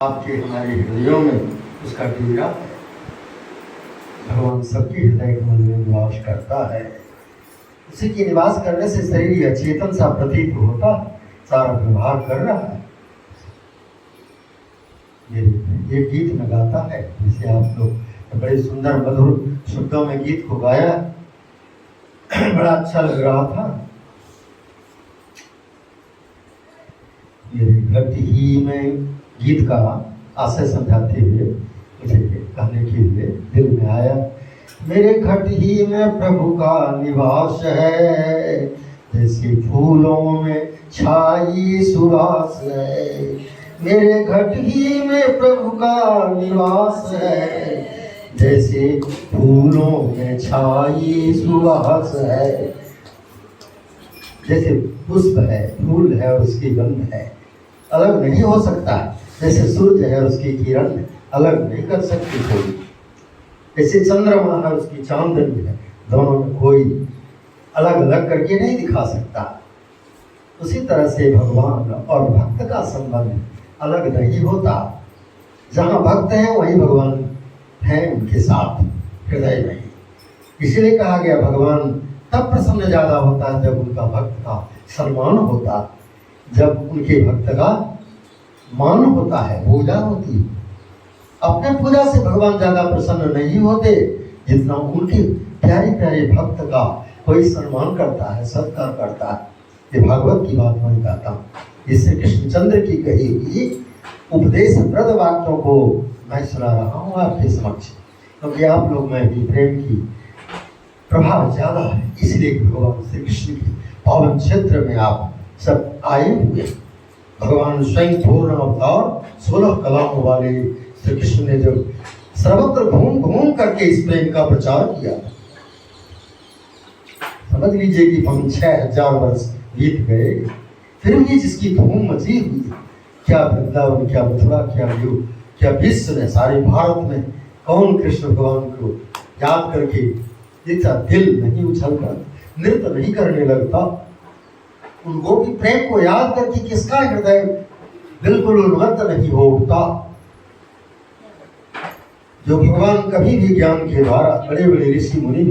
आपके हमारे हृदयों में उसका डेरा भगवान सबके हृदय कमल में निवास करता है। उसी के निवास करने से शरीर अचेतन सा प्रतीत होता, सारा व्यवहार कर रहा है। ये गीत में गाता है, जिसे आप लोग बड़े सुंदर मधुर शब्दों में गीत को गाया, बड़ा अच्छा लग रहा था। मेरे घट ही में गीत का आशय समझाते हुए मुझे कहने के लिए दिल में आया, मेरे घट ही में प्रभु का निवास है, जैसे फूलों में छाई सुवास है। मेरे घट ही में प्रभु का निवास है, जैसे फूलों में छाई सुवास है। जैसे पुष्प है, फूल है और उसकी गंध है, अलग नहीं हो सकता। जैसे सूरज है और उसकी किरण अलग नहीं कर सकती कोई। जैसे चंद्रमा है, उसकी चांदनी है, दोनों में कोई अलग अलग करके नहीं दिखा सकता। उसी तरह से भगवान और भक्त का संबंध अलग नहीं होता। जहाँ भक्त हैं वहीं भगवान हैं उनके साथ हृदय में। इसलिए कहा गया भगवान तब प्रसन्न ज़्यादा होता है जब उनका भक्त का सम्मान होता, जब उनके भक्त का मान होता है, पूजा होती है। अपने पूजा से भगवान ज़्यादा प्रसन्न नहीं होते जितना उनके प्यारे प्यारे भक्त का कोई सम्मान करता है, सत्कार करता है। ये भागवत की बात मैं कहता हूँ। इससे कृष्णचंद्र की कही हुई उपदेश प्रद वाक्यों को मैं सुना रहा हूँ आपके समक्ष, क्योंकि आप लोग में भी प्रेम की प्रभाव ज़्यादा है। इसलिए भगवान श्री कृष्ण के पावन क्षेत्र में आप सब आए हुए। भगवान स्वयं पूर्ण अवतार 16 कलाओं वाले श्री कृष्ण ने जब सर्वत्र घूम घूम करके इस प्रेम का प्रचार किया, समझ लीजिए कि 6000 वर्ष बीत गए, फिर भी जिसकी धूम मची हुई, क्या वृंदावन, क्या मथुरा, क्या युग, क्या विश्व में, सारे भारत में कौन कृष्ण भगवान को याद करके इतना दिल नहीं उछलता, नृत्य नहीं करने लगता। उन गोपी प्रेम को याद करके किसका हृदय बिल्कुल उन्मत्त नहीं हो उठता। जो भगवान कभी भी ज्ञान के द्वारा, बड़े बड़े ऋषि मुनि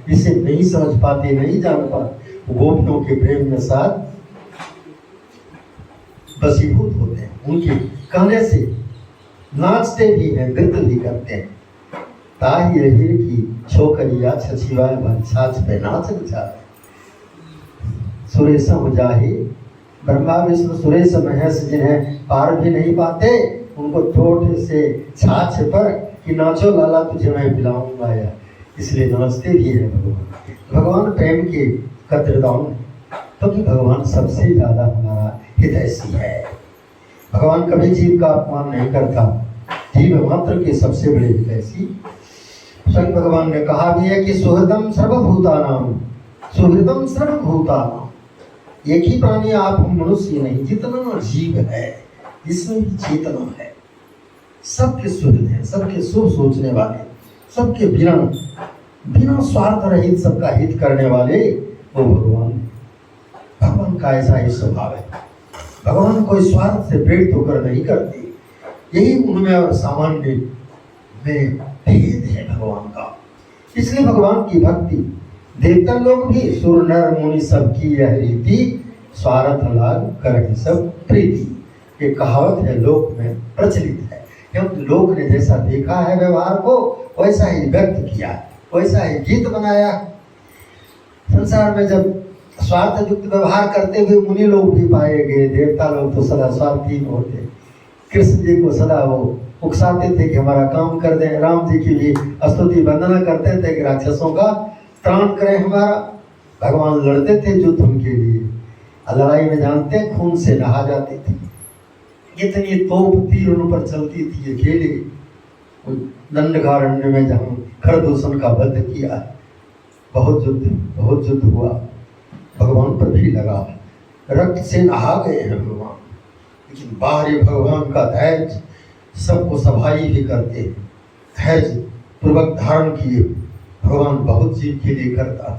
इसे नहीं समझ पाते, नहीं जान पाते, गोपियों के प्रेम में साथ बसीभूत होते हैं। उनके कहने से नाचते भी हैं, नृत्य भी करते हैं। ताही रही की छोकरिया छछिवाए भन छाछ पे नाच जाए। सुरेशम जाहि ब्रह्मा विष्णु सुरेश महेश जिन्हें पार भी नहीं पाते, उनको ठोठ से छाछ पर कि नाचो लाला तुझे मैं पिलाऊंगा या, इसलिए नाचते भी है भगवान। भगवान प्रेम के कद्रदान है, क्योंकि भगवान सबसे ज़्यादा हमारा हितैषी है। भगवान कभी जीव का अपमान नहीं करता, जीव मात्र के सबसे बड़े हितैषी। स्वयं भगवान ने कहा भी है कि सुहृदम सर्वभूतानाम, सुहृदम सर्वभूतानाम। एक ही प्राणी आप मनुष्य नहीं, जितना जीव है जिसमें भी चेतना है, सबके सुहृद है, सबके शुभ सोचने वाले, सबके बिना स्वार्थ रहित सबका हित करने वाले वो भगवान है। भगवान का ऐसा ही स्वभाव है। भगवान कोई स्वार्थ से प्रेरित होकर नहीं करते, यही उनमें और सामान्य में भेद है भगवान का। इसलिए भगवान की भक्ति देवता लोग भी, सुर नर मुनि सबकी यह रीति, स्वार्थ लाग कर सब प्रीति। ये कहावत है, लोक में प्रचलित है, क्योंकि लोक ने जैसा देखा है व्यवहार को वैसा ही व्यक्त किया, वैसा ही गीत बनाया। संसार में जब स्वार्थ युक्त व्यवहार करते हुए मुनि लोग भी पाए गए, देवता लोग तो सदा स्वार्थी होते। कृष्ण जी को सदा वो उकसाते थे कि हमारा काम कर दें, राम जी की भी स्तुति वंदना करते थे कि राक्षसों का त्राण करें हमारा। भगवान लड़ते थे युद्ध उनके लिए, लड़ाई में जानते खून से नहा जाते थे। इतनी तोप तीर उन पर चलती थी अकेले। दंडकारण्य में जहाँ खरदूषण का वध किया, बहुत युद्ध हुआ, भगवान पर भी लगा, रक्त से नहा गए हैं भगवान। लेकिन बाहरी भगवान का धैर्य सबको सभाई भी करते हैं, धैर्य पूर्वक धारण किए भगवान बहुत जीव के लिए करता।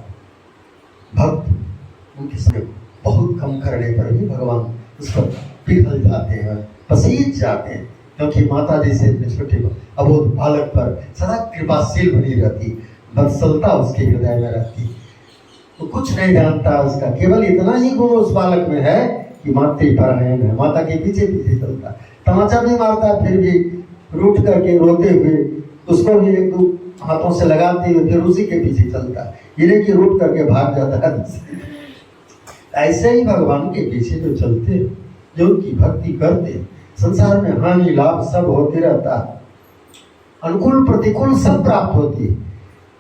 भक्त उनके समय बहुत कम करने पर भी भगवान उस पर पिघल जाते हैं, पसीज जाते हैं, क्योंकि माता जी से छोटे अबोध बालक पर सदा कृपाशील बनी रहती, वत्सलता उसके हृदय में रहती। तो कुछ नहीं जानता उसका, केवल इतना ही गुण उस बालक में है कि मातृपरायण है, माता के पीछे पीछे चलता, तमाचा भी मारता फिर भी रूठ करके रोते हुए उसको भी एक दो हाथों से लगाते हुए फिर उसी के पीछे चलता, ये नहीं कि रूठ करके भाग जाता है। ऐसे ही भगवान के पीछे जो चलते, जो उनकी भक्ति करते, संसार में हानि लाभ सब होते रहता, अनुकूल प्रतिकूल सब प्राप्त होती है।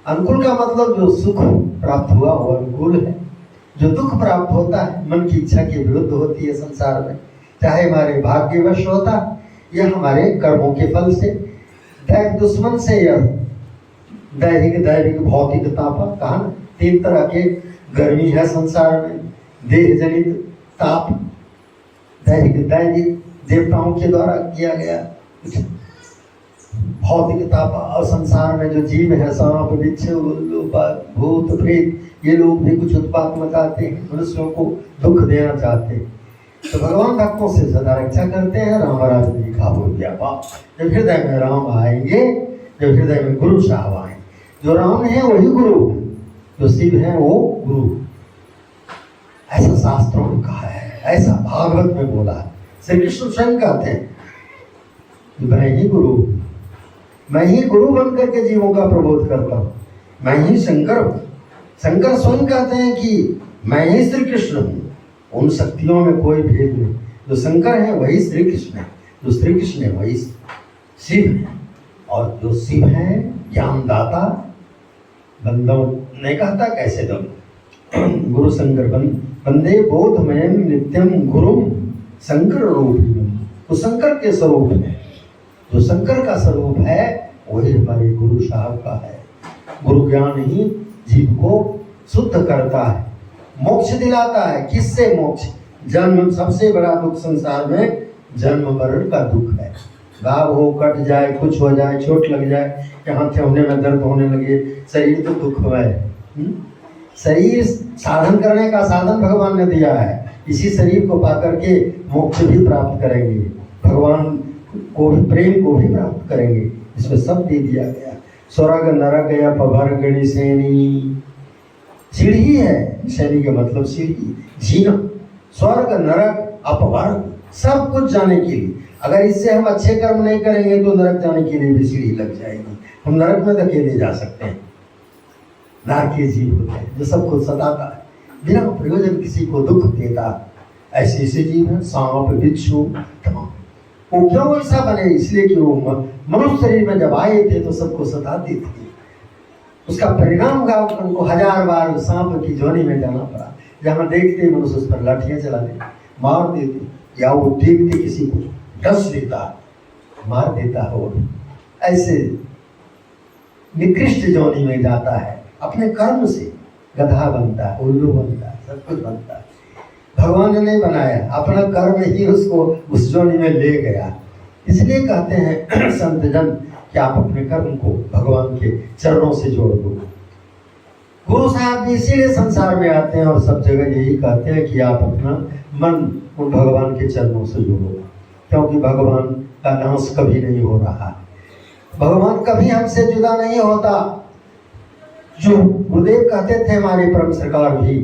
अनुकूल का मतलब जो सुख प्राप्त हुआ वो अनुकूल है, जो दुख प्राप्त होता है मन की इच्छा के विरुद्ध होती है संसार में, चाहे हमारे भाग्यवश होता या हमारे कर्मों के फल से, दैव दुश्मन से या दैहिक दैविक भौतिक ताप। कहा ना 3 तरह के गर्मी है संसार में, देह जनित ताप, दैहिक दैविक देवताओं के द्वारा किया गया भौतिक ताप, और संसार में जो जीव है सांप बिच्छू भूत प्रेत, ये लोग भी कुछ उत्पात मचाते हैं, मनुष्यों को दुख देना चाहते हैं। तो भगवान भक्तों से सदा रक्षा करते हैं। राम राज लिखा हो गया बाप, जब हृदय में राम आएंगे, जब हृदय में गुरु साहब आएंगे, जो राम है वही गुरु, जो शिव है वो गुरु, ऐसा शास्त्रों में कहा है, ऐसा भागवत में बोला है। श्री कृष्ण स्वयं कहते हैं कि मैं ही गुरु, मैं ही गुरु बन करके जीवों का प्रबोध करता हूँ, मैं ही शंकर हूँ। शंकर स्वयं कहते हैं कि मैं ही श्री कृष्ण हूँ, उन शक्तियों में कोई भेद नहीं, जो शंकर है वही श्री कृष्ण है, जो श्री कृष्ण है वही शिव है, और जो शिव है ज्ञानदाता। बंदों ने कहता कैसे दो गुरु शंकर बंदे बोधमयम नित्यम गुरु शंकर रूप, तो शंकर के स्वरूप है, जो शंकर का स्वरूप है वही हमारे गुरु साहब का है। गुरु ज्ञान ही जीव को शुद्ध करता है, मोक्ष दिलाता है। किससे मोक्ष? जन्म, सबसे बड़ा दुख संसार में जन्म मरण का दुख है। घाव हो, कट जाए, कुछ हो जाए, चोट लग जाए, यहाँ होने में दर्द होने लगे, शरीर तो दुख है। शरीर साधन करने का साधन भगवान ने दिया है, इसी शरीर को पा करके मोक्ष भी प्राप्त करेंगे, भगवान को भी प्रेम को भी प्राप्त करेंगे, इसमें सब दे दिया गया। स्वर्ग नरक या पभर गणी श्रेणी, सीढ़ी है, शैली का मतलब सीढ़ी, जीना, स्वर्ग नरक अपवर्ग सब कुछ जाने के लिए। अगर इससे हम अच्छे कर्म नहीं करेंगे तो नरक जाने के लिए भी सीढ़ी लग जाएगी, हम नरक में धकेले जा सकते हैं। नारकीय जीव होते हैं जो सबको सताता है, बिना प्रयोजन किसी को दुख देता, ऐसे ऐसे जीव हैं, सांप बिच्छू तमाम। वो क्यों ऐसा बने? इसलिए कि वो मनुष्य शरीर में जब आए थे तो सबको सताती थी, उसका परिणाम का उनको 1000 बार सांप की जोनी में जाना पड़ा, जहाँ देखते मनुष्य उस पर लाठियां चलाते, मार देते, या वो देखते किसी को डस देता, मार देता हो, ऐसे निकृष्ट जोनी में जाता है। अपने कर्म से गधा बनता है, उल्लू बनता है, सब कुछ बनता है। भगवान ने नहीं बनाया, अपना कर्म ही उसको उस जोनी में ले गया। इसलिए कहते हैं संत जन कि आप अपने कर्म को भगवान के चरणों से जोड़ दो। गुरु साहब भी इसीलिए संसार में आते हैं और सब जगह यही कहते हैं कि आप अपना मन उन भगवान के चरणों से जोड़ो, क्योंकि भगवान का नाश कभी नहीं हो रहा है, भगवान कभी हमसे जुदा नहीं होता। जो गुरुदेव कहते थे हमारे परम सरकार भी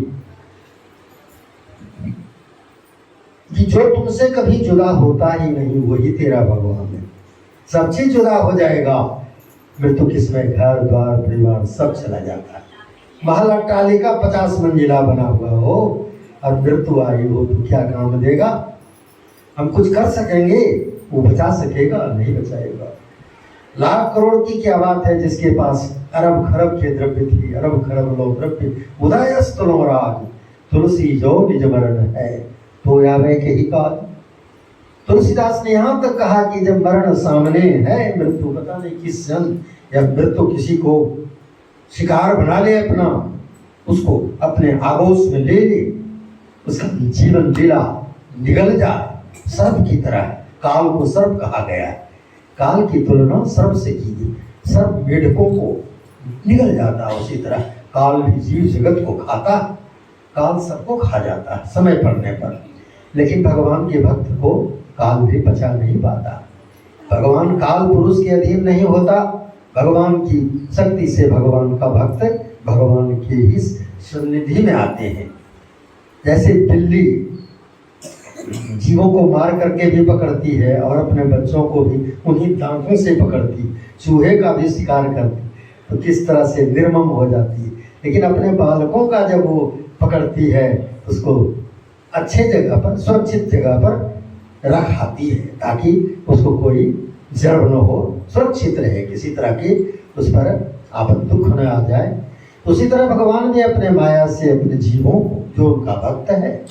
कि जो तुमसे कभी जुदा होता ही नहीं वही तेरा भगवान है। सब चीज जुदा हो जाएगा, मृत्यु किसमें घर द्वार परिवार सब चला जाता है। महल अट्टालिका 50 मंजिला बना हुआ हो और मृत्यु आई हो तो क्या काम देगा? हम कुछ कर सकेंगे? वो बचा सकेगा? नहीं बचाएगा। लाख करोड़ की क्या बात है जिसके पास अरब खरब के द्रव्य थी, अरब खरब लो द्रव्य उदयस्तलो राग, तुलसी जो निज मरण है तो यावे के ही काल। तुलसीदास ने यहाँ तक कहा कि जब मरण सामने है, मृत्यु पता नहीं किस जन, या मृत्यु किसी को शिकार बना ले अपना, उसको अपने आगोश में ले ले, उसका जीवन लीला निगल जाए सर्प की तरह। काल को सर्प कहा गया है, काल की तुलना सर्प से की गई। सर्प मेढकों को निगल जाता है, उसी तरह काल भी जीव जगत को खाता, काल सबको खा जाता है समय पड़ने पर। लेकिन भगवान के भक्त को काल भी बचा नहीं पाता। भगवान काल पुरुष के अधीन नहीं होता। भगवान की शक्ति से भगवान का भक्त भगवान के ही सन्निधि में आते हैं। जैसे बिल्ली जीवों को मार करके भी पकड़ती है और अपने बच्चों को भी उन्हीं दांतों से पकड़ती, चूहे का भी शिकार करती, तो किस तरह से निर्मम हो जाती है। लेकिन अपने बालकों का जब वो पकड़ती है उसको अच्छे जगह पर, सुरक्षित जगह पर रख आती है ताकि उसको कोई जड़ न हो, सुरक्षित रहे, किसी तरह की उस पर आपद दुख न आ जाए। उसी तरह भगवान ने अपने माया से अपने जीवों को, जो उनका भक्त है,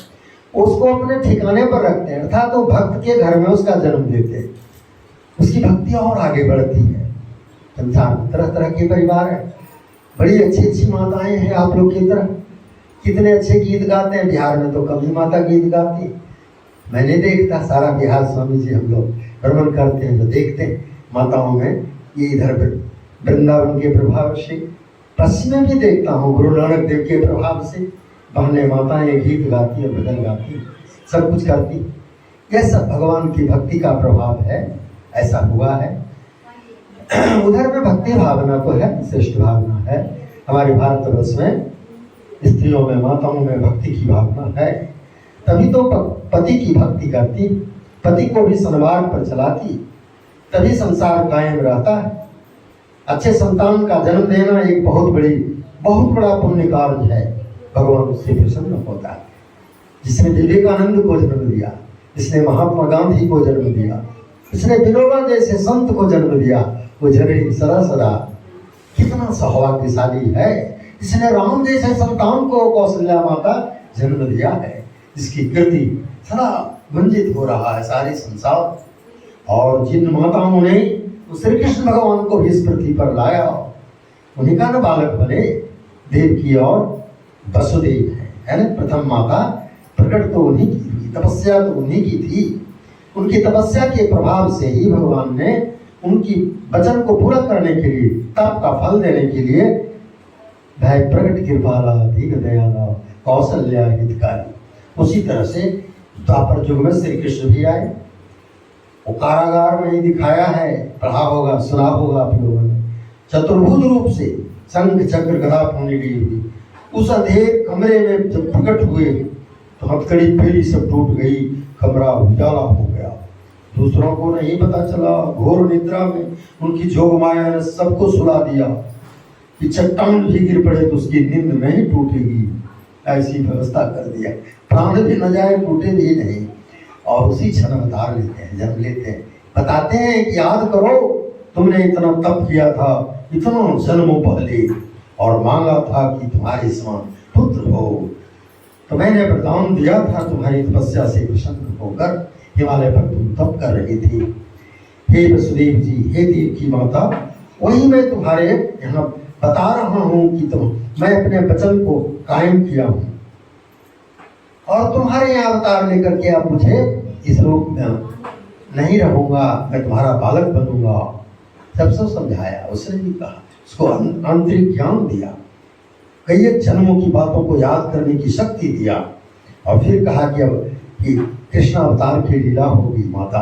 उसको अपने ठिकाने पर रखते हैं, अर्थात तो भक्त के घर में उसका जन्म देते हैं, उसकी भक्ति और आगे बढ़ती है। संसार में तरह तरह के परिवार है, बड़ी अच्छी अच्छी माताएं हैं आप लोग की तरह, कितने अच्छे गीत गाते हैं। बिहार में तो कभी माता गीत गाती है, मैंने देखता सारा बिहार, स्वामी जी हम लोग भ्रमण करते हैं तो देखते हैं माताओं में ये इधर वृंदावन के प्रभाव से, पश्चिम में भी देखता हूँ गुरु नानक देव के प्रभाव से बहने माताएं गीत गाती है, भजन गाती, सब कुछ करती। यह सब भगवान की भक्ति का प्रभाव है, ऐसा हुआ है। उधर में भक्ति भावना तो है, श्रेष्ठ भावना है। हमारे भारतवर्ष में स्त्रियों में, माताओं में भक्ति की भावना है, तभी तो पति की भक्ति करती, पति को भी सन्मार्ग पर चलाती, तभी संसार कायम रहता है। अच्छे संतान का जन्म देना एक बहुत बड़ा पुण्य कार्य है, भगवान उससे प्रसन्न होता है। जिसने विवेकानंद को जन्म दिया, जिसने महात्मा गांधी को जन्म दिया, जिसने विनोबा जैसे संत को जन्म दिया, वो जननी सदा सदा कितना सौभाग्यशाली है। जिसने राम जैसे संतान को कौशल्या माता जन्म दिया है, जिसकी कीर्ति सदा वंजित हो रहा है सारे संसार। और जिन माताओं ने श्री कृष्ण भगवान को भी इस पृथ्वी पर लाया, उन्हीं का न बालक बने देवकी और वसुदेव है ना। प्रथम माता प्रकट तो उन्हीं की हुई, तपस्या तो उन्हीं की थी। उनकी तपस्या के प्रभाव से ही भगवान ने उनकी वचन को पूरा करने के लिए, तप का फल देने के लिए, भय प्रकट कृपाला दीन दयाला कौशल्या हितकारी, उसी तरह से द्वापर युग में श्री कृष्ण भी आए। वो कारागार में ही दिखाया है, पढ़ा होगा, सुना होगा आप लोगों ने, चतुर्भुज रूप से शंख चक्र गदा होने ली हुई उस अंधेर कमरे में जब प्रकट हुए तो हथकड़ी पीढ़ी सब टूट गई, कमरा उजाला हो गया, दूसरों को नहीं पता चला। घोर निद्रा में उनकी जोग माया ने सबको सुला दिया कि चट्टान भी गिर पड़े तो उसकी नींद में ही टूटेगी, ऐसी व्यवस्था कर दिया, प्राण भी न जाए, टूटे भी नहीं। और उसी क्षण अवतार लेते हैं, जन्म लेते हैं, बताते हैं कि याद करो तुमने इतना तप किया था, इतना जन्मों पहले, और मांगा था कि तुम्हारे समान पुत्र हो, तो मैंने वरदान दिया था तुम्हारी तपस्या से प्रसन्न होकर हिमालय पर तुम तप कर रही थी। हे वसुदेव जी, हे देव की माता, वही मैं तुम्हारे यहाँ बता रहा हूँ कि मैं अपने वचन को कायम किया हूँ और तुम्हारे यहाँ अवतार लेकर के अब मुझे इस रूप में नहीं रहूंगा, मैं तुम्हारा बालक बनूंगा। सबसे समझाया, उसने भी कहा, उसको आंतरिक ज्ञान दिया, कई एक जन्मों की बातों को याद करने की शक्ति दिया, और फिर कहा कि अब कि कृष्ण अवतार की लीला होगी, माता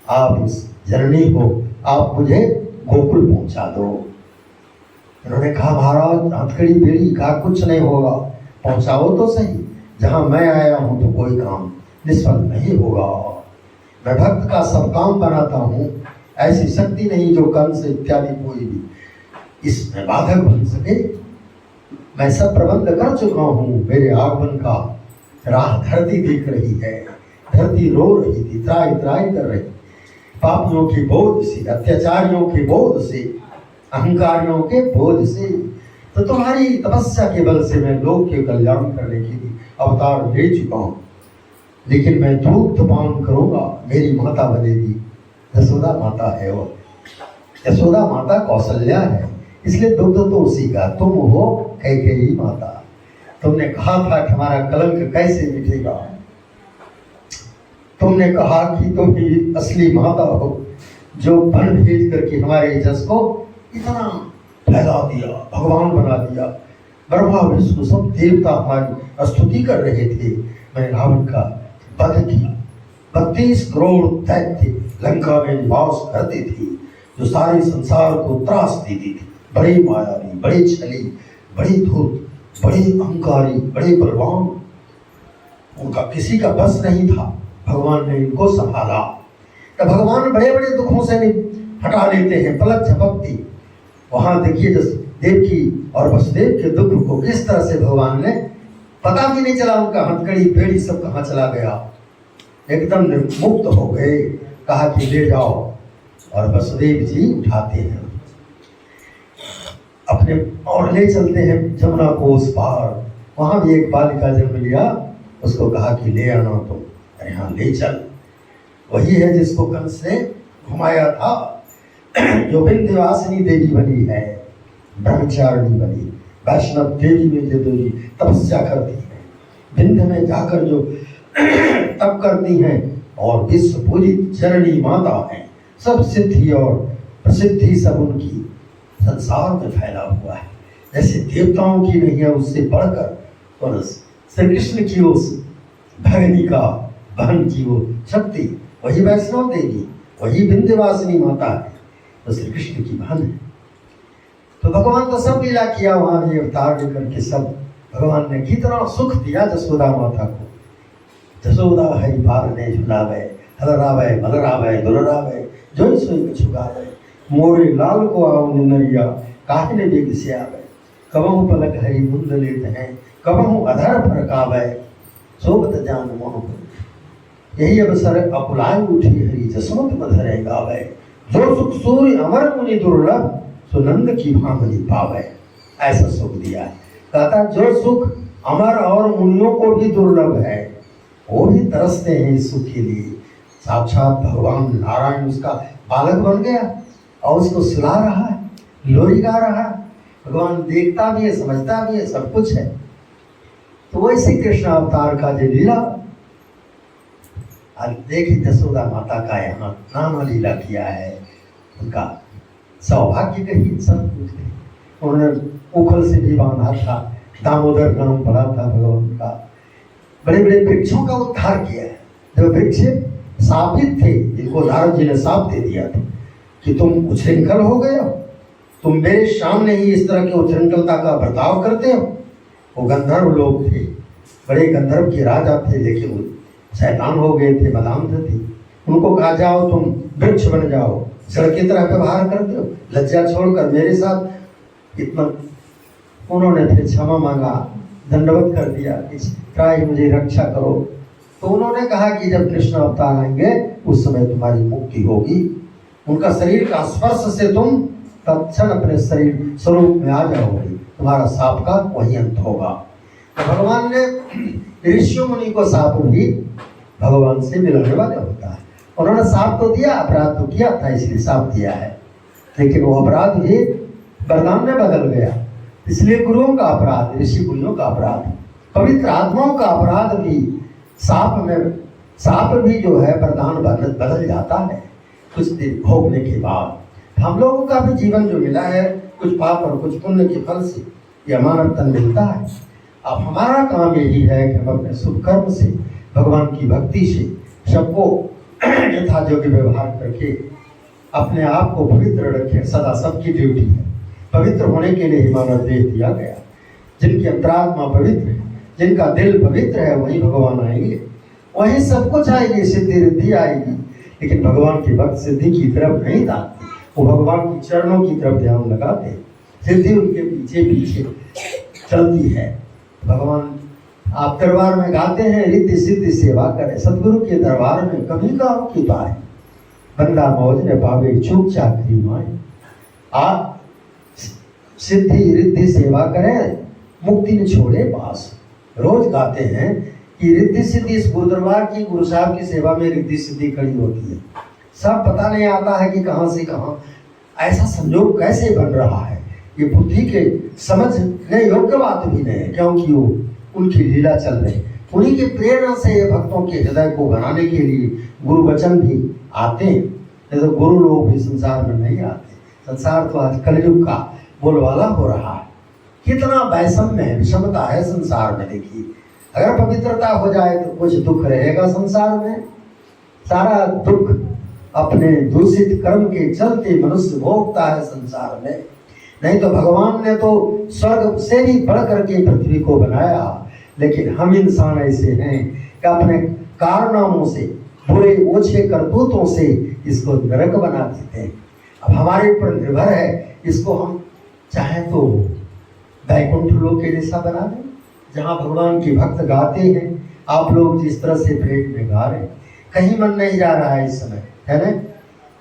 आप जननी हो, आप मुझे गोकुल पहुंचा दो। उन्होंने कहा महाराज हथकड़ी बेड़ी का कुछ नहीं होगा, पहुंचाओ तो सही, जहां मैं आया हूं तो कोई काम निष्फल नहीं होगा। मैं भक्त का सब काम बनाता हूं, ऐसी शक्ति नहीं जो कंस इत्यादि कोई भी इसमें बाधक बन सके। मैं सब प्रबंध कर चुका हूं, मेरे आगमन का राह धरती देख रही है, धरती रो रही थी, त्राई त्राई कर रही, पापियों के बोझ से, अत्याचारियों के बोझ से, अहंकारियों के बोझ से। तो तुम्हारी तपस्या के बल से मैं लोक के कल्याण करने के लिए अवतार ले चुका हूँ, लेकिन मैं दूध पान करूंगा, मेरी माता बनेगी, यशोदा माता है, वो यशोदा माता कौशल्या है, इसलिए दुग्ध तो उसी का, तुम हो कैकेयी माता। तुमने कहा था कि हमारा कलंक कैसे मिटेगा, तुमने कहा कि तुम ही असली माता हो जो बन भेज करके हमारे जस को इतना फैला दिया, भगवान बना दिया। ब्रह्मा विष्णु सब देवता हमारी स्तुति कर रहे थे। मैं रावण का वध किया, 32 करोड़ दैत्य लंका में निवास करती थी, जो सारे संसार को त्रास देती थी, बड़ी मायावी, बड़ी छली, बड़ी धूर्त, बड़ी अहंकारी, बड़े बलवान, उनका किसी का बस नहीं था। भगवान ने इनको संभाला। तो भगवान बड़े बड़े दुखों से हटा लेते हैं, पलक झपकती। वहां देखिए देवकी और वसुदेव के दुख को किस तरह से भगवान ने, पता भी नहीं चला उनका हथकड़ी पेड़ी सब कहाँ चला गया, एकदम मुक्त हो गए। कहा कि ले जाओ, और वसुदेव जी उठाते हैं अपने और ले चलते हैं जमुना को उस पार। वहां भी एक बालिका जन्म लिया, उसको कहा कि ले आना तुम, यहाँ ले चल। वही है जिसको कंस ने घुमाया था, जो विंध्यवासिनी देवी बनी है, ब्रह्मचारिणी बनी, वैष्णव देवी में जो देवी तपस्या करती है, विंध्य में जाकर जो तप करती हैं और विश्व पूरी चरणी माता है। सब सिद्धि और प्रसिद्धि सब उनकी संसार में फैला हुआ है। जैसे देवताओं की नहीं है, उससे बढ़कर और श्री कृष्ण की उस भगनी का बहन की वो शक्ति, वही वैष्णव देवी, वही विंध्यवासिनी माता है, तो श्री कृष्ण की बहन है। तो भगवान तो सब लीला किया, वहां भी अवतार लेकर के सब भगवान ने कितना सुख दिया जसोदा माता को। जसोदा हरि पार ने झुलावे, हलरावे मलरावे दुलरावे, जोई सोई छुगावे, मोरे लाल को आओ निनरिया, काहे ने बेग से आवे, कबहु पलक हरि मुंद लेत हैं, कबहु अधर फरकावे, सोबत जान मोह। यही अवसर अपुलाय उठी हरि जसमत मधुरे गावे, जो सुख सूर्य अमर मुनि दुर्लभ, सुनंद की भामनी पावे। ऐसा सुख दिया है। कहता जो सुख अमर और मुनियों को भी दुर्लभ है, वो भी तरसते हैं इस सुख के लिए। साक्षात भगवान नारायण उसका बालक बन गया और उसको सुला रहा है, लोरी गा रहा है। भगवान देखता भी है, समझता भी है, सब कुछ है। तो वैसे कृष्ण अवतार का जो लीला, देखिए जसोदा माता का यहाँ नाम लीला किया है, उनका सौभाग्य कही, सब कुछ कही। उन्होंने उखल से भी बांधा था, दामोदर नाम पड़ा था भगवान का। बड़े बड़े वृक्षों का उद्धार किया है। जो वृक्ष साबित थे, जिनको नारद जी ने साप दे दिया था कि तुम उच्छृंखल हो गए हो, तुम मेरे सामने ही इस तरह की उच्छृंखलता का बर्ताव करते हो। वो गंधर्व लोग थे, बड़े गंधर्व के राजा थे, लेकिन वो शैतान हो गए थे, बदांध थे। उनको कहा जाओ तुम वृक्ष बन जाओ, जड़ की तरह व्यवहार करते हो, लज्जा छोड़कर मेरे साथ इतना। उन्होंने फिर क्षमा मांगा, दंडवत कर दिया कि त्राहि मुझे रक्षा करो। तो उन्होंने कहा कि जब कृष्ण अवतार आएंगे उस समय तुम्हारी मुक्ति होगी। उनका शरीर का स्पर्श से तुम तत्क्षण अपने शरीर स्वरूप में आ जाओगे, तुम्हारा साप का वही अंत होगा। तो भगवान ने ऋषियों मुनि को साप भी भगवान से मिलने वाले होता है। उन्होंने साप तो दिया, अपराध तो किया था इसलिए साप दिया है, लेकिन वो अपराध भी वरदान में बदल गया। इसलिए गुरुओं का अपराध, ऋषि मुनियों का अपराध, पवित्र आत्माओं का अपराध भी साप भी जो है वरदान बदल जाता है कुछ दिन भोगने के बाद। हम लोगों का भी जीवन जो मिला है, कुछ पाप और कुछ पुण्य के फल से यह मानव तन मिलता है। अब हमारा काम यही है कि हम अपने शुभ कर्म से, भगवान की भक्ति से सबको यथायोग्य व्यवहार करके अपने आप को पवित्र रखें। सदा सबकी ड्यूटी है, पवित्र होने के लिए ही मानव देह दिया गया। जिनकी अंतरात्मा पवित्र है, जिनका दिल पवित्र है, वही भगवान आएंगे, वही सब कुछ आएगी, सिद्धि रिद्धि आएगी। लेकिन भगवान के भक्त सिद्धि की तरफ नहीं जाते, वो भगवान की चरणों की तरफ ध्यान लगाते, सिद्धि उनके पीछे पीछे चलती है। भगवान आप दरबार में गाते हैं, रिद्धि सिद्धि सेवा करें। सतगुरु के दरबार में कभी गाओ की पाए, बंदा मौज ने पावे चूक चाकरी माए। आप सिद्धि रिद्धि सेवा करें, मुक्ति ने छोड़े पास। रोज गाते हैं कि रिद्धि सिद्धि, इस गुरु दरबार की, गुरु साहब की सेवा में रिद्धि सिद्धि खड़ी होती है। सब पता नहीं आता है कि कहाँ से कहाँ ऐसा संयोग कैसे बन रहा है। ये बुद्धि के समझने योग्य बात भी नहीं है, क्योंकि वो उनकी लीला चल रही। उन्हीं की प्रेरणा से ये भक्तों के हृदय को बनाने के लिए गुरु वचन भी आते हैं, नहीं तो गुरु लोग भी संसार में नहीं आते। संसार तो आज कलयुग का बोलवाला हो रहा है। कितना वैषम्य है, विषमता है संसार में। देखिए, अगर पवित्रता हो जाए तो कुछ दुख रहेगा संसार में। सारा दुख अपने दूषित कर्म के चलते मनुष्य भोगता है संसार में। नहीं तो भगवान ने तो स्वर्ग से भी बढ़ करके पृथ्वी को बनाया, लेकिन हम इंसान ऐसे हैं कि अपने कारनामों से, बुरे ओछे करतूतों से इसको नरक बना देते हैं। अब हमारे ऊपर निर्भर है, इसको हम चाहें तो वैकुंठ लोक के जैसा बना दें, जहाँ भगवान के भक्त गाते हैं। आप लोग जिस तरह से प्रेम में गा रहे हैं, कहीं मन नहीं जा रहा है इस समय, है ना।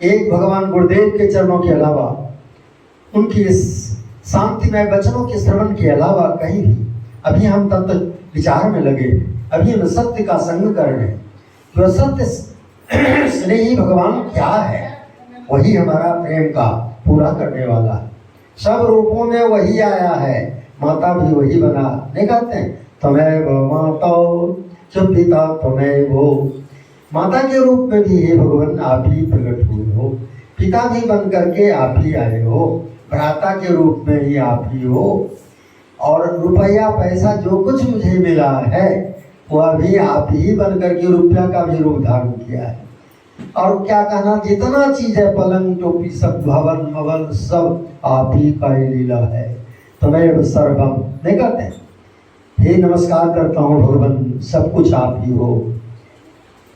एक भगवान गुरुदेव के चरणों के अलावा, उनकी शांतिमय वचनों के श्रवण के अलावा कहीं भी अभी हम तत्व विचार में लगे, अभी हम सत्य का संग कर रहे हैं। जो सत्य स्नेही भगवान क्या है, वही हमारा प्रेम का पूरा करने वाला है। सब रूपों में वही आया है, माता भी वही बना। नहीं कहते हैं तमेव माता जो पिता तमेव हो, माता के रूप में भी हे भगवान आप ही प्रकट हुए हो, पिता भी बन करके आप ही आए हो, भ्राता के रूप में ही आप ही हो। और रुपया पैसा जो कुछ मुझे मिला है वो अभी आप ही बन करके रुपया का भी रूप धारण किया है। और क्या कहना, जितना चीज है पलंग टोपी सब भवन मवन सब आप ही का ही लीला है। तमेव सर्वम नहीं कहते, हे नमस्कार करता हूँ भगवान, सब कुछ आप ही हो।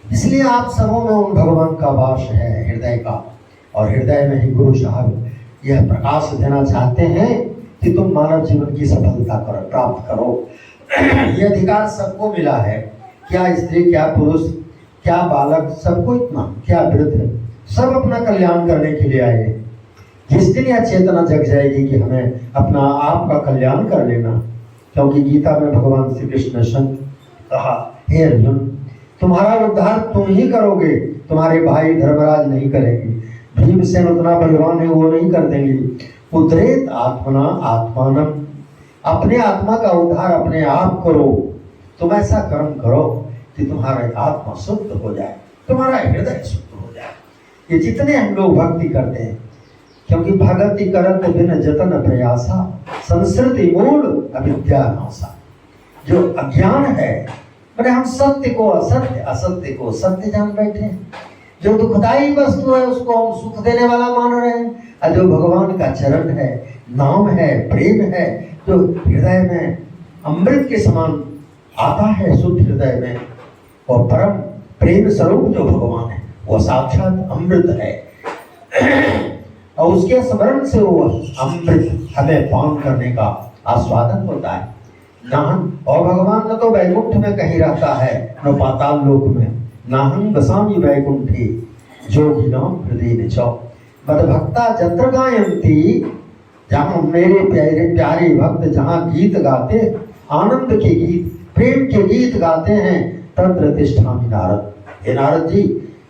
इसलिए आप सबों में उन भगवान का वास है हृदय का, और हृदय में ही गुरु साहब यह प्रकाश देना चाहते हैं कि तुम मानव जीवन की सफलता करो, प्राप्त करो। ये अधिकार सबको मिला है, क्या स्त्री क्या पुरुष क्या बालक, सबको इतना, क्या वृद्ध, सब अपना कल्याण करने के लिए आए। जिस दिन यह चेतना जग जाएगी कि हमें अपना आप का कल्याण कर लेना, क्योंकि गीता में भगवान श्री कृष्ण ने कहा, हे अर्जुन तुम्हारा उद्धार तुम ही करोगे, तुम्हारे भाई धर्मराज नहीं करेंगे, भीमसेन उतना बलवान है वो नहीं कर देंगे। उद्धरेत आत्मना आत्मानम, अपने आत्मा का उद्धार अपने आप करो। तुम ऐसा कर्म करो कि तुम्हारा आत्मा शुद्ध हो जाए, तुम्हारा हृदय शुद्ध हो जाए। ये जितने हम लोग भक्ति करते हैं, क्योंकि भगति करत बिन जतन प्रयासा, संस्कृति मूल अविद्या नासा। जो अज्ञान है, मैंने हम सत्य को असत्य, असत्य को सत्य जान बैठे हैं। जो दुखदायी वस्तु है उसको हम सुख देने वाला मान रहे हैं, और जो भगवान का चरण है, नाम है, प्रेम है, जो हृदय में अमृत के समान आता है शुद्ध हृदय में, और परम प्रेम स्वरूप जो भगवान है वो साक्षात अमृत है। और उसके स्मरण से वो अमृत हमें पान करने का आस्वादन होता है। नाहन, और भगवान न तो वैकुंठ में कहीं रहता है न पाताल लोक में, नाहन बसामी वैकुंठी जोगिनाम हृदय निचौ, मदभक्ता जत्र गायन्ति, जहाँ मेरे प्यारे प्यारे भक्त जहाँ गीत गाते, आनंद के गीत, प्रेम के गीत गाते हैं, तत्र तिष्ठामि नारद। हे नारद जी,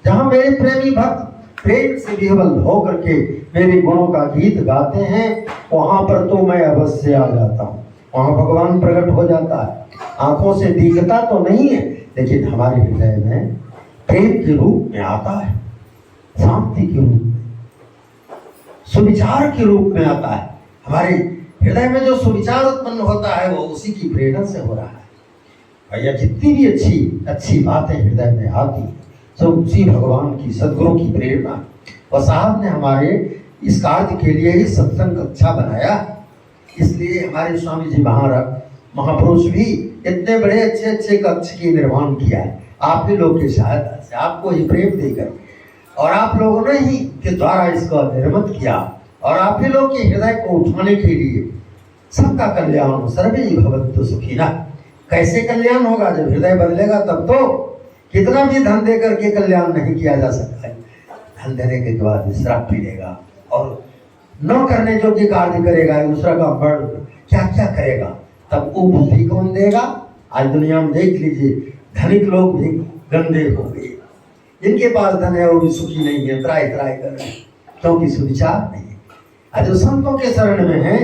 जहाँ मेरे प्रेमी भक्त प्रेम से विह्वल होकर के मेरे गुणों का गीत गाते हैं, वहां पर तो मैं अवश्य आ जाता हूँ, वहां भगवान प्रकट हो जाता है। आंखों से दिखता तो नहीं है, लेकिन हमारे हृदय में प्रेम के रूप में आता है, शांति के रूप में, सुविचार के रूप में आता है। हमारे हृदय में जो सुविचार उत्पन्न होता है वो उसी की प्रेरणा से हो रहा है। भैया जितनी भी अच्छी अच्छी बातें हृदय में आती है, सब उसी भगवान की, सदगुरु की प्रेरणा। और साहब ने हमारे इस कार्य के लिए ही सत्संग कक्षा बनाया, इसलिए हमारे स्वामी जी महापुरुष भी इतने बड़े अच्छे अच्छे कक्ष की निर्माण किया है, आप ही लोग की सहायता से, आपको ही प्रेम देकर, और आप लोगों ने ही के द्वारा इसको निर्मित किया, और आप ही लोग के हृदय को उठाने के लिए सबका कल्याण, सर्वे भवन्तु सुखिनः। कैसे कल्याण होगा? जब हृदय बदलेगा तब तो। कितना भी धन दे करके कल्याण नहीं किया जा सकता है। धन देने के बाद श्राप पीलेगा और न करने योग्य कार्य करेगा, दूसरा का बड़ क्या क्या करेगा, तब वो बुद्धि कौन देगा? आज दुनिया में देख लीजिए, धनिक लोग भी गंदे हो गए, जिनके पास धन है वो भी सुखी नहीं है, त्राय त्राय कर रहे हैं, क्योंकि सुविचार नहीं है। आज जो संतों के शरण में है,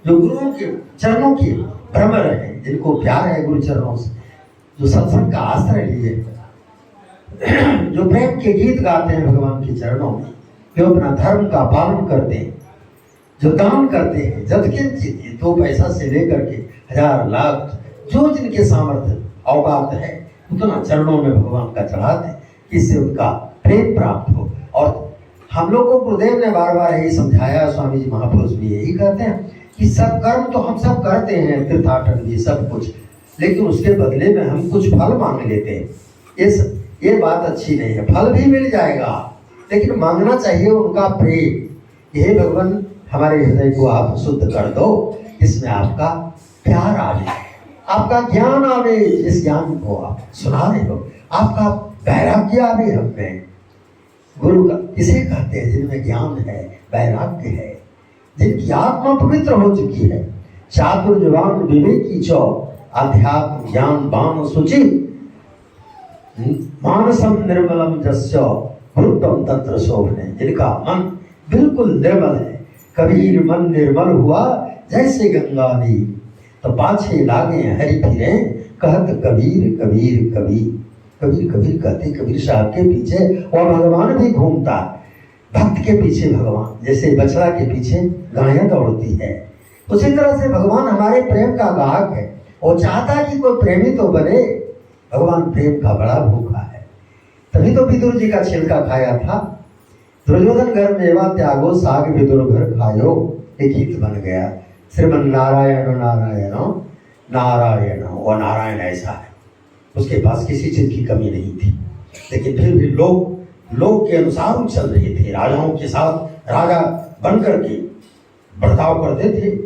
जो गुरुओं के चरणों की भ्रमर है, जिनको प्यार है गुरु चरणों से, जो सत्संग का आश्रय लिए, जो प्रेम के गीत गाते हैं भगवान के चरणों में, जो अपना धर्म का पालन करते हैं, जो दान करते हैं, जबकि 2 पैसा से लेकर के 1000 लाख, जो जिनके सामर्थ्य औकात है, उतना चरणों में भगवान का चढ़ाते हैं, इससे उनका प्रेम प्राप्त हो और हम लोग को गुरुदेव ने बार बार यही समझाया, स्वामी जी महापुरुष भी यही कहते हैं कि सब कर्म तो हम सब करते हैं, तीर्थाटन भी सब कुछ, लेकिन उसके बदले में हम कुछ फल मांग लेते हैं। ये बात अच्छी नहीं है। फल भी मिल जाएगा, लेकिन मांगना चाहिए उनका प्रेम। ये भगवान हमारे हृदय को आप शुद्ध कर दो, इसमें आपका प्यार आवे, आपका ज्ञान आवे, जिस ज्ञान को आप सुना रहे हो, आपका वैराग्य आवे हम में। गुरु का किसे कहते हैं? जिनमें ज्ञान है, वैराग्य है, जिनकी आत्मा पवित्र हो चुकी है। चातुर जवान विवेकी चौ, अध्यात्म ज्ञान बाम शुचि, मानसम निर्मलम जस्य वृत्तम तत्र शोभने। जिनका मन बिल्कुल निर्मल है, कबीर मन निर्मल हुआ जैसे गंगा दी, तो पाछे लागे हरि फिरे कहत कबीर कबीर कबीर। कबीर कबीर कहते कबीर साहब के पीछे और भगवान भी घूमता, भक्त के पीछे भगवान, जैसे बछड़ा के पीछे गायें दौड़ती है, उसी तरह से भगवान हमारे प्रेम का गाहक है। वो चाहता कि कोई प्रेमी तो बने। भगवान प्रेम का बड़ा भूखा है, तभी तो विदुर जी का छिलका खाया था। दुर्योधन घर मेवा त्यागो साग विदुर घर खायो, एक गीत बन गया, श्रीमन नारायण नारायण नारायण। वो नारायण ऐसा है, उसके पास किसी चीज की कमी नहीं थी, लेकिन फिर भी लोग के अनुसार चल रहे थे। राजाओं के साथ राजा बनकर के बर्ताव करते थे,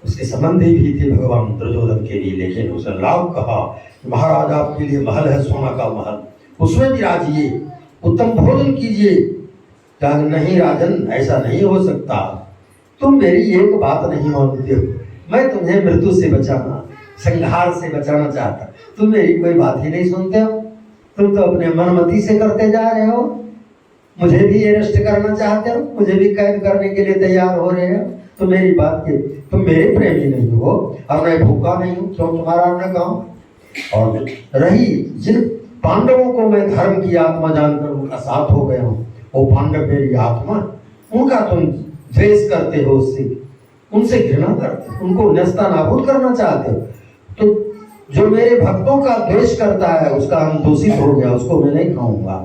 उसके संबंधी भी थे भगवान दुर्योधन के लिए। लेकिन उसने लाभ कहा, महाराज आपके लिए महल है, सोना का महल, उसमें भी राजिए, उत्तम भोजन कीजिए। कहा नहीं राजन, ऐसा नहीं हो सकता, तुम मेरी एक बात नहीं मानते हो। मैं तुम्हें मृत्यु से बचाना, संहार से बचाना चाहता, तुम मेरी कोई बात ही नहीं सुनते हो। तुम तो अपने मनमति से करते जा रहे हो, मुझे भी अरेस्ट करना चाहते हो, मुझे भी कैद करने के लिए तैयार हो रहे हो। तो मेरी बात के तुम मेरे प्रेमी नहीं हो, और मैं भूखा नहीं हूँ, क्यों तुम्हारा अन्न खाऊं। और रही जिन पांडवों को मैं धर्म की आत्मा जानकर उनका साथ हो गया हूँ, वो पांडव मेरी आत्मा, उनका तुम द्वेष करते हो, उससे उनसे घृणा करते हो, उनको नस्ता नाबूद करना चाहते हो। तो जो मेरे भक्तों का द्वेष करता है उसका हम दूषित हो गया, उसको मैं नहीं खाऊंगा।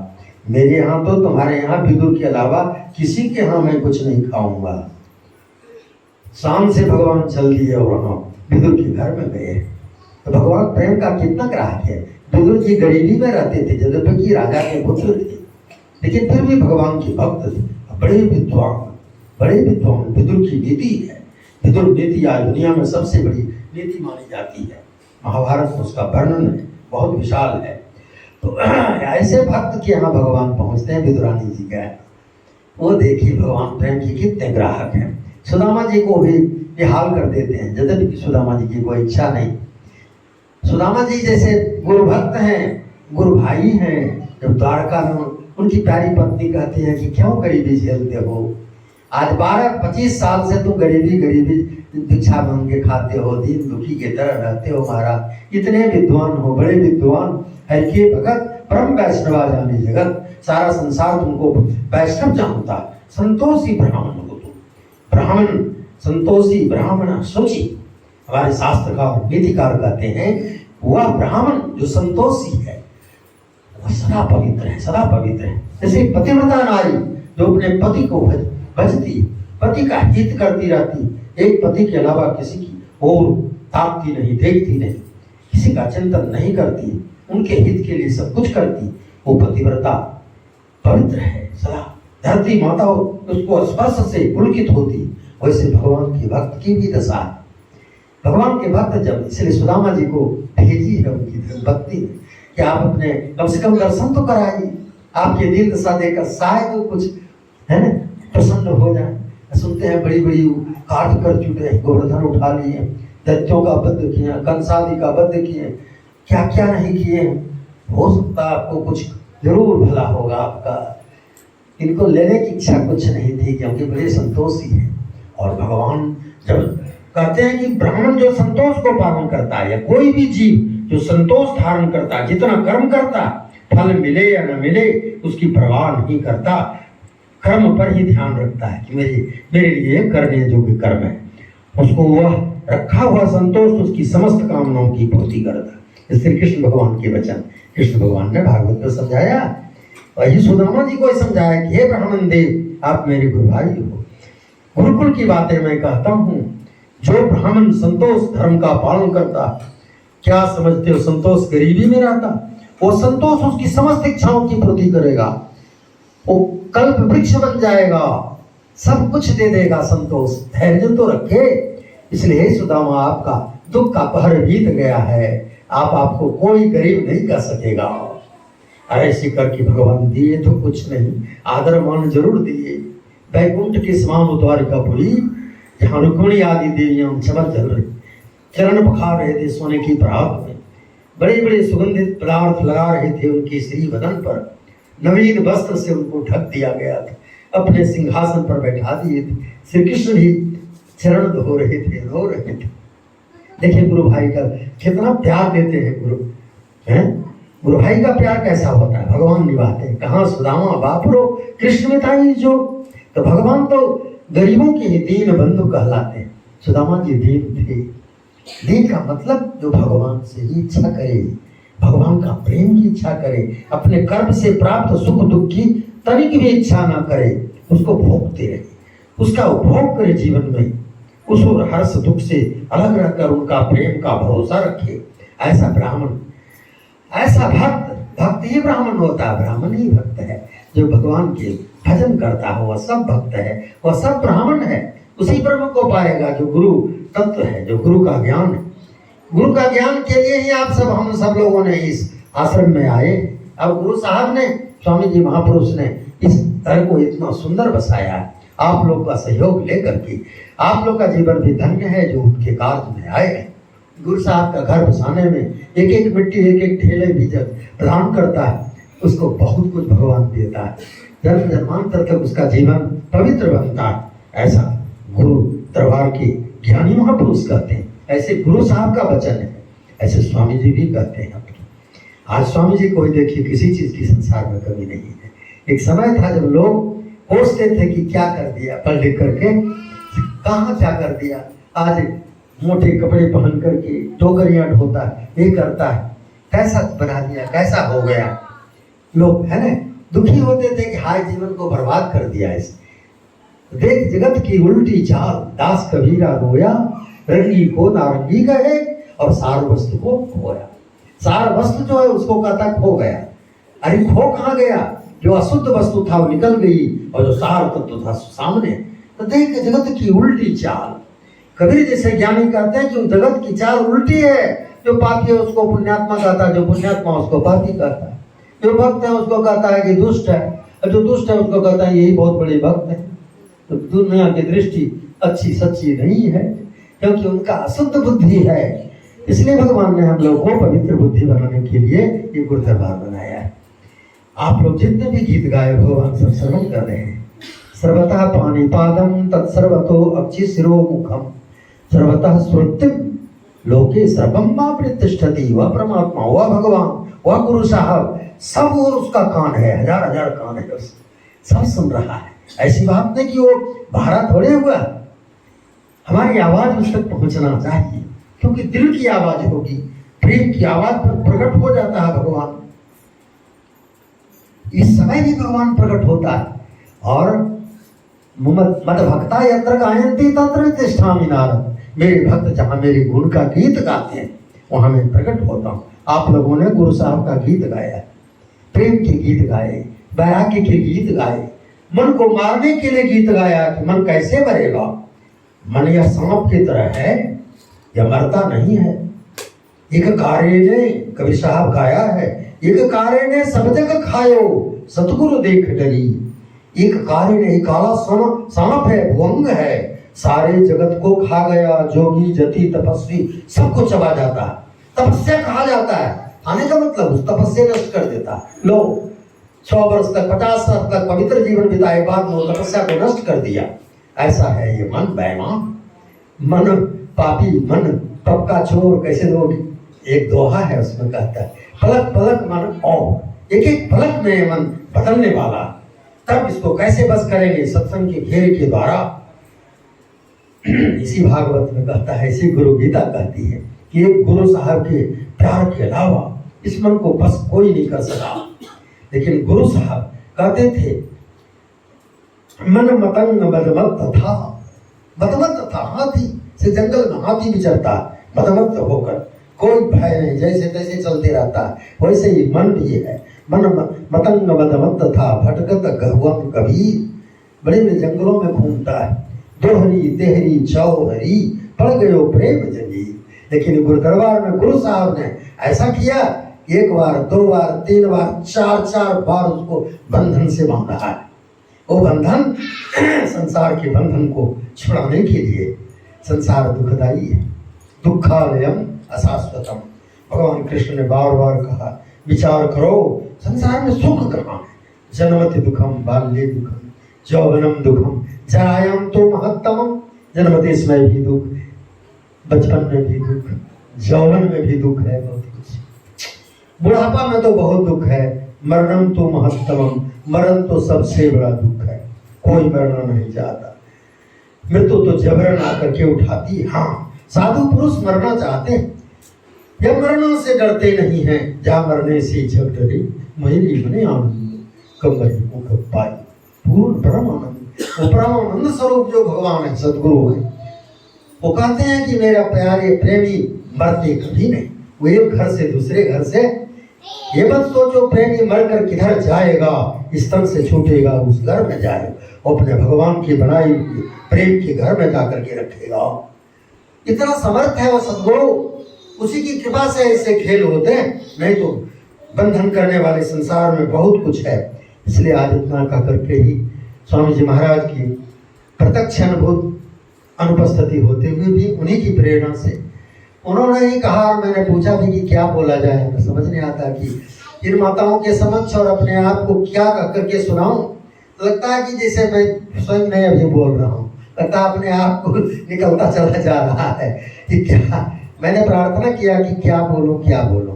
मेरे यहाँ तो तुम्हारे यहाँ विदुर के अलावा किसी के यहाँ मैं कुछ नहीं खाऊंगा। शाम से भगवान चल दिए और वहाँ विदुर के घर में गए। तो भगवान प्रेम का कितना ग्राहक है। विदुर जी गरीबी में रहते थे, जगदम्बी राजा के पुत्र थे, लेकिन फिर भी भगवान के भक्त थे, बड़े विद्वान। विदुर की नीति है, विदुर नीति आज दुनिया में सबसे बड़ी नीति मानी जाती है। महाभारत में उसका वर्णन बहुत विशाल है। तो ऐसे भक्त के यहाँ भगवान पहुँचते हैं। विदुरानी जी का वो देखिए भगवान प्रेम की कितने ग्राहक हैं। सुदामा जी को भी निहाल कर देते हैं, यद्यपि सुदामा जी की कोई इच्छा नहीं। सुदामा जी जैसे गुरु भक्त हैं, गुरु भाई हैं। जब द्वारका में उनकी प्यारी पत्नी कहती है कि क्यों गरीबी झेलते हो, आज 12-25 साल से तुम गरीबी भिक्षा मांग के खाते हो, दीन दुखी की तरह रहते हो महाराज। इतने विद्वान हो, बड़े विद्वान, हरि के भगत, परम वैष्णवा जाने जगत, सारा संसार तुमको वैष्णव जानता। संतोषी ब्राह्मण हो तुम, ब्राह्मण संतोषी ब्राह्मण शुचि। हमारे शास्त्रकार नीतिकार कहते हैं वह ब्राह्मण जो संतोषी है वह सदा पवित्र है, सदा पवित्र है। जैसे पतिव्रता नारी जो अपने पति को भजती, पति का हित करती रहती, एक पति के अलावा किसी की और ताकती नहीं, देखती नहीं, किसी का चिंतन नहीं करती, उनके हित के लिए सब कुछ करती, वो पतिव्रता पवित्र है सदा। धरती माता उसको स्पर्श से पुलकित होती। वैसे भगवान के भक्त की भी दशा है। भगवान के भक्त जब, इसलिए सुदामा जी को भेजी है उनकी भक्ति ने कि आप अपने कम से कम दर्शन तो कराइए, आपके दिल दशा देकर शायद वो कुछ है ना प्रसन्न हो जाए। सुनते हैं बड़ी बड़ी काट कर चुके, गोवर्धन उठा लिए, दैत्यों का वध किया, कंसादी का वध किए, क्या क्या नहीं किए। हो सकता है आपको कुछ जरूर भला होगा आपका। इनको लेने की इच्छा कुछ नहीं थी क्योंकि बड़े संतोषी हैं। और भगवान जब कहते हैं कि ब्राह्मण जो संतोष को पालन करता है, या कोई भी जीव जो संतोष धारण करता है, जितना कर्म करता है फल मिले या न मिले उसकी परवाह नहीं करता, कर्म पर ही ध्यान रखता है कि मेरे लिए करने योग्य कर्म है, उसको वह रखा हुआ संतोष उसकी समस्त कामनाओं की पूर्ति करता है। श्री कृष्ण भगवान के वचन, कृष्ण भगवान ने भागवत में समझाया वही सुदामा जी को समझाया कि हे ब्राह्मण देव, आप मेरे गुरु भाई हो। गुरुकुल की बातें मैं कहता हूँ, जो ब्राह्मण संतोष धर्म का पालन करता, क्या समझते हो संतोष गरीबी में रहता? वो संतोष उसकी समस्त इच्छाओं की पूर्ति करेगा, वो कल्प वृक्ष बन जाएगा, सब कुछ दे देगा संतोष। धैर्य तो रखे। इसलिए सुदामा, आपका दुख का पहर बीत गया है, आपको कोई गरीब नहीं कर सकेगा। ऐसी करके भगवान दिए तो कुछ नहीं, आदर मान जरूर दिए। वैकुंठ के समान द्वारिकापुरी, जहाँ रुक्मिणी आदि देवियां चमक जल रही, चरण पखार रहे थे सोने की परात में, बड़े बड़े सुगंधित पदार्थ लगा रहे थे उनके श्री बदन पर, नवीन वस्त्र से उनको ढक दिया गया था, अपने सिंहासन पर बैठा दिए थे। श्री कृष्ण भी चरण धो रहे थे, रो रहे थे। देखिए गुरु भाई का कितना प्यार देते हैं गुरु हैं। गुरु भाई का प्यार कैसा होता है, भगवान निभाते हैं। कहाँ सुदामा बापरो कृष्ण में था ही जो, तो भगवान तो गरीबों के ही दीन बंधु कहलाते हैं। सुदामा जी दीन थे। दीन का मतलब जो भगवान से ही इच्छा करे, भगवान का प्रेम की इच्छा करे, अपने कर्म से प्राप्त सुख दुख की तनिक भी इच्छा ना करे, उसको भोगते रहे, उसका उपभोग करे जीवन में, उस हर्ष दुख से अलग रहकर उनका प्रेम का भरोसा रखे। ऐसा ब्राह्मण, ऐसा भक्त ही ब्राह्मण होता है। ब्राह्मण ही भक्त है, जो भगवान के भजन करता हो वह सब भक्त है, वह सब ब्राह्मण है। उसी ब्रह्म को पाएगा जो गुरु तत्व है, जो गुरु का ज्ञान है। गुरु का ज्ञान के लिए ही आप सब, हम सब लोगों ने इस आश्रम में आए। अब गुरु साहब ने, स्वामी जी महापुरुष ने इस घर को इतना सुंदर बसाया है, आप लोग का सहयोग लेकर के। आप लोग का जीवन भी धन्य है जो उनके कार्य में आए हैं। गुरु साहब का घर बसाने में एक एक मिट्टी, एक एक ढेले भी जब प्रदान करता है, उसको बहुत कुछ भगवान देता है। जन्म जन्मांतर तक उसका जीवन पवित्र बनता है। ऐसा गुरु दरबार के ज्ञानी महापुरुष कहते हैं। ऐसे गुरु साहब का वचन है, ऐसे स्वामी जी भी कहते हैं। आज स्वामी जी को देखिए, किसी चीज की संसार में कमी नहीं है। एक समय था जब लोग सोचते थे कि क्या कर दिया, पढ़ लिख करके कहाँ क्या कर दिया। आज मोटे कपड़े पहन करके टोकरियां ढोता है, ये करता है, कैसा बना दिया, कैसा हो गया। लोग है ना दुखी होते थे कि हाय जीवन को बर्बाद कर दिया इसने। देख जगत की उल्टी चाल, दास कबीरा रोया, रंगी को नारंगी कहे और सार वस्तु को खोया। सार वस्तु जो है उसको कहता खो गया। अरे खो कहाँ गया? जो अशुद्ध वस्तु था वो निकल गई और जो सार तत्व था सामने। तो देख जगत की उल्टी चाल। कबीर जैसे ज्ञानी कहते हैं कि जगत की चाल उल्टी है। जो पापी है उसको पुण्यात्मा कहता है, जो पुण्यात्मा उसको पापी कहता है। जो भक्त है उसको कहता है कि दुष्ट है, और जो दुष्ट है उसको कहता है यही बहुत बड़े भक्त है। तो दुनिया की दृष्टि अच्छी सच्ची नहीं है, क्योंकि उनका अशुद्ध बुद्धि है। इसलिए भगवान ने हम लोग को पवित्र बुद्धि बनाने के लिए ये गुरु दरबार बनाया है। आप लोग जितने भी गीत गाए भगवान सब श्रवण कर रहे हैं। सर्वतः पाणिपादम तत्सर्वतो अक्षि शिरो मुखम सर्वतः श्रुतिम लोके सर्वम मा प्रतिष्ठति। वह परमात्मा, वह भगवान, वह गुरु साहब, सब और उसका कान है, हजार हजार कान है, सब सुन रहा है। ऐसी बात नहीं कि वो बाहर थोड़े हुआ। हमारी आवाज उस तक पहुंचना चाहिए, क्योंकि दिल की आवाज होगी, प्रेम की आवाज पर प्रकट हो जाता है भगवान। इस समय भी भगवान प्रकट होता है। और मद भक्ता यत्र गायन्ति तत्र तिष्ठामि नारद। मेरे भक्त जहाँ मेरे गुण का गीत गाते हैं वहाँ मैं प्रकट होता हूँ। आप लोगों ने गुरु साहब का गीत गाया, प्रेम के गीत गाए, वैराग्य के गीत गाए, मन को मारने के लिए गीत गाया कि मन कैसे मरेगा। मन यह सांप की तरह है, यह मरता नहीं है। एक कारे ने, कबीर साहब गाया है, एक कारे ने सब जग खायो सतगुरु देख डरी। एक कारे ने, काला सांप है, भुअंग है, सारे जगत को खा गया। जोगी जति तपस्वी सबको चबा जाता है। तपस्या कहा जाता है, खाने का मतलब उस तपस्या नष्ट कर देता है। लोग 100 वर्ष तक, 50 वर्ष तक पवित्र जीवन बिताए, बाद में तपस्या को नष्ट कर दिया। ऐसा है ये मन बेईमान, मन पापी, मन पक्का चोर। कैसे लोग, एक दोहा है उसमें कहता है, पलक पलक मन और एक एक पलक में मन बदलने वाला। तब इसको कैसे बस करेंगे? सत्संग के घेरे के द्वारा। इसी भागवत में कहता है, इसी गुरु गीता कहती है कि एक गुरु साहब के प्यार के अलावा इस मन को बस कोई नहीं कर सका। लेकिन गुरु साहब कहते थे मन मतंग मदमत था, मदमत था, हाथी से जंगल में हाथी विचरता मदमत होकर, कोई भय नहीं, जैसे तैसे चलते रहता है। वैसे ही मन भी है, मन मतंग मदमत था भटकत गहुअम कबीर, बड़े बड़े जंगलों में घूमता है, दोहरी तेहरी चौहरी पड़ गयो प्रेम जंजीर। लेकिन गुरु दरबार में गुरु साहब ने ऐसा किया, एक बार, दो बार, तीन बार, चार बार उसको बंधन से बांधा है। वो बंधन संसार के बंधन को छुड़ाने के लिए, संसार दुखदाई है, दुखालयम अशाश्वतम। भगवान कृष्ण ने बार बार कहा विचार करो संसार में सुख कहाँ है। जन्मति दुखम बाल्ये दुखम यौवनम दुखम जरायाम तो महत्तमम। जन्मति समय भी दुख, बचपन में भी दुख, यौवन में भी दुख है, बहुत कुछ। बुढ़ापा में तो बहुत दुख है, मरणम तो महत्तमम, मरण तो सबसे बड़ा दुख है, कोई मरना नहीं चाहता। मृत्यु तो जबरन आकर के उठाती है। हाँ, साधु पुरुष मरना चाहते हैं, या मरना से डरते नहीं हैं। जा मरने से जग डरे महिली बने आनंद, कमर मुख पाई पूर्ण परमानंद। वो परमानंद स्वरूप जो भगवान है, सदगुरु है, वो कहते हैं कि मेरा प्यारे प्रेमी मरते कभी नहीं। वो एक घर से दूसरे घर से, ये मत सोचो प्रेमी मरकर किधर जाएगा, इस तन से छूटेगा उस घर में जाएगा, वो अपने भगवान की बनाई प्रेम के घर में जाकर के रखेगा। इतना समर्थ है वो सदगुरु, उसी की कृपा से ऐसे खेल होते हैं, नहीं तो बंधन करने वाले संसार में बहुत कुछ है। इसलिए आज इतना कह करके ही स्वामी जी महाराज की प्रत्यक्ष अनुभूत अनुपस्थिति होते हुए भी उन्हीं की प्रेरणा से उन्होंने ही कहा, और मैंने पूछा भी कि क्या बोला जाए, हमें समझ नहीं आता कि इन माताओं के समक्ष और अपने आप को क्या कह करके सुनाऊं। लगता है कि जैसे मैं स्वयं नहीं अभी बोल रहा हूँ, लगता है अपने आप को निकलता चला जा रहा है कि क्या। मैंने प्रार्थना किया कि क्या बोलूं क्या बोलूं।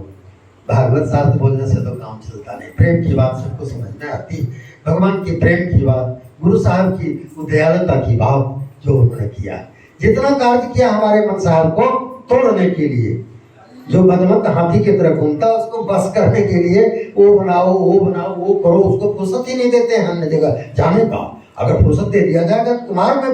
भागवत शास्त्र बोलने से तो काम चलता नहीं, प्रेम की बात सबको समझ में आती, भगवान की प्रेम की बात, गुरु साहब की उदयालता की बात जो उन्होंने किया, जितना कार्य किया हमारे मन साहब को तोड़ने के लिए, जो बदमत हाथी की तरह घूमता उसको बस करने के लिए वो बनाओ वो करो, उसको फुर्सत ही नहीं देते हैं हमने देखा जाने का। अगर फुर्सत दे दिया जाएगा तो कुमार में